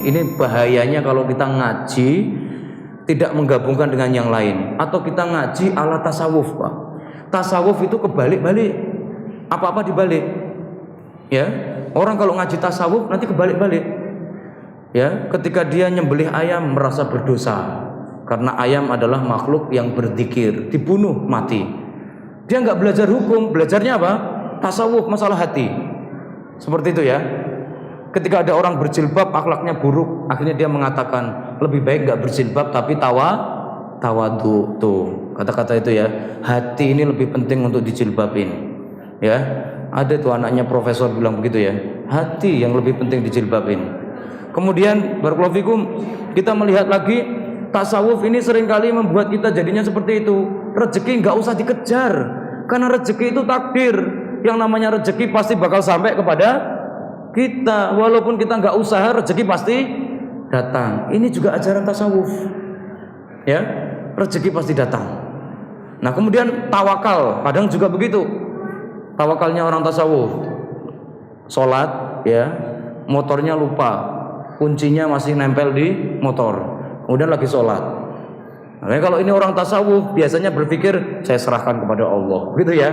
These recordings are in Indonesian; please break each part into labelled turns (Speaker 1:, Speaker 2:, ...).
Speaker 1: Ini bahayanya kalau kita ngaji tidak menggabungkan dengan yang lain, atau kita ngaji ala tasawuf, Pak. Tasawuf itu kebalik-balik, apa-apa dibalik. Ya, orang kalau ngaji tasawuf nanti kebalik-balik. Ya, ketika dia nyembelih ayam merasa berdosa karena ayam adalah makhluk yang berzikir, dibunuh mati. Dia nggak belajar hukum, belajarnya apa? Tasawuf, masalah hati. Seperti itu ya. Ketika ada orang berjilbab akhlaknya buruk, akhirnya dia mengatakan lebih baik nggak berjilbab tapi tawadu. Tuh kata-kata itu ya, hati ini lebih penting untuk dijilbabin. Ya, ada tuh anaknya profesor bilang begitu ya, hati yang lebih penting dijilbabin. Kemudian barakallahu fikum, kita melihat lagi tasawuf ini seringkali membuat kita jadinya seperti itu. Rezeki nggak usah dikejar, karena rezeki itu takdir. Yang namanya rezeki pasti bakal sampai kepada kita, walaupun kita nggak usaha, rezeki pasti datang. Ini juga ajaran tasawuf. Ya, rezeki pasti datang. Nah, kemudian tawakal, kadang juga begitu. Tawakalnya orang tasawuf. Sholat, ya, motornya lupa, kuncinya masih nempel di motor. Kemudian lagi sholat. Nah, kalau ini orang tasawuf biasanya berpikir saya serahkan kepada Allah, gitu ya.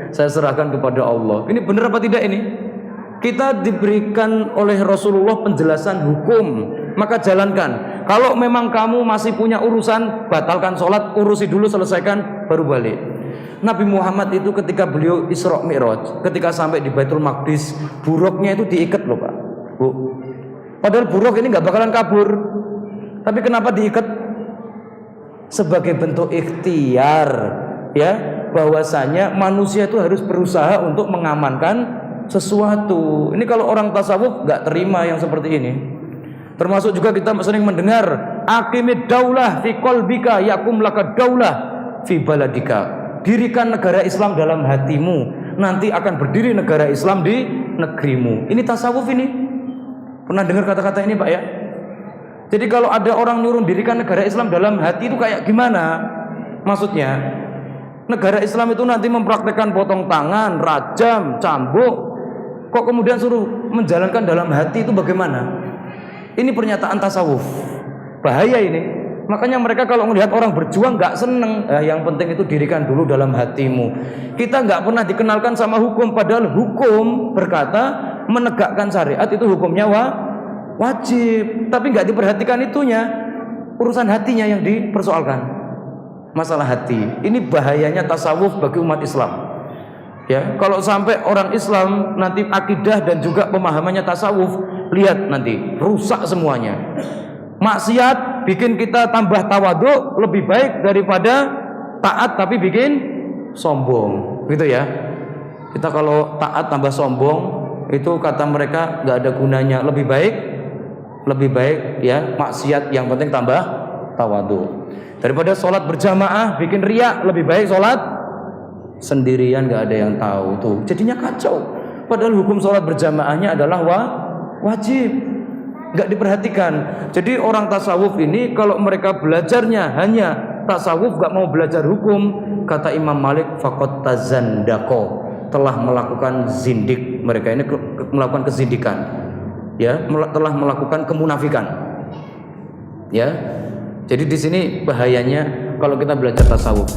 Speaker 1: Saya serahkan kepada Allah. Ini benar apa tidak ini? Kita diberikan oleh Rasulullah penjelasan hukum, maka jalankan. Kalau memang kamu masih punya urusan, batalkan sholat, urusi dulu, selesaikan, baru balik. Nabi Muhammad itu ketika beliau Isra Mi'raj, ketika sampai di Baitul Maqdis, buruknya itu diikat loh Pak, Bu. Padahal buruk ini nggak bakalan kabur, tapi kenapa diikat? Sebagai bentuk ikhtiar, ya, bahwasanya manusia itu harus berusaha untuk mengamankan sesuatu. Ini kalau orang tasawuf nggak terima yang seperti ini. Termasuk juga kita sering mendengar aqimid daulah fi qalbika yakum laka daulah fi baladika. Dirikan negara Islam dalam hatimu, nanti akan berdiri negara Islam di negerimu. Ini tasawuf ini. Pernah dengar kata-kata ini Pak ya? Jadi kalau ada orang nyuruh dirikan negara Islam dalam hati itu kayak gimana? Maksudnya negara Islam itu nanti mempraktekkan potong tangan, rajam, cambuk. Kok kemudian suruh menjalankan dalam hati itu bagaimana? Ini pernyataan tasawuf. Bahaya ini. Makanya mereka kalau melihat orang berjuang nggak seneng. Yang penting itu dirikan dulu dalam hatimu. Kita nggak pernah dikenalkan sama hukum. Padahal hukum berkata menegakkan syariat itu hukumnya wajib. Tapi nggak diperhatikan itunya. Urusan hatinya yang dipersoalkan. Masalah hati. Ini bahayanya tasawuf bagi umat Islam. Ya, kalau sampai orang Islam nanti akidah dan juga pemahamannya tasawuf, lihat nanti rusak semuanya. Maksiat bikin kita tambah tawadhu lebih baik daripada taat tapi bikin sombong, gitu ya. Kita kalau taat tambah sombong itu kata mereka nggak ada gunanya. Lebih baik ya maksiat yang penting tambah tawadhu. Daripada sholat berjamaah bikin riak, lebih baik sholat sendirian nggak ada yang tahu tuh, jadinya kacau. Padahal hukum sholat berjamaahnya adalah wajib, nggak diperhatikan. Jadi orang tasawuf ini kalau mereka belajarnya hanya tasawuf, nggak mau belajar hukum, kata Imam Malik faqad tazandaqo, telah melakukan zindik. Mereka ini melakukan kezindikan, ya, telah melakukan kemunafikan, ya. Jadi di sini bahayanya kalau kita belajar tasawuf.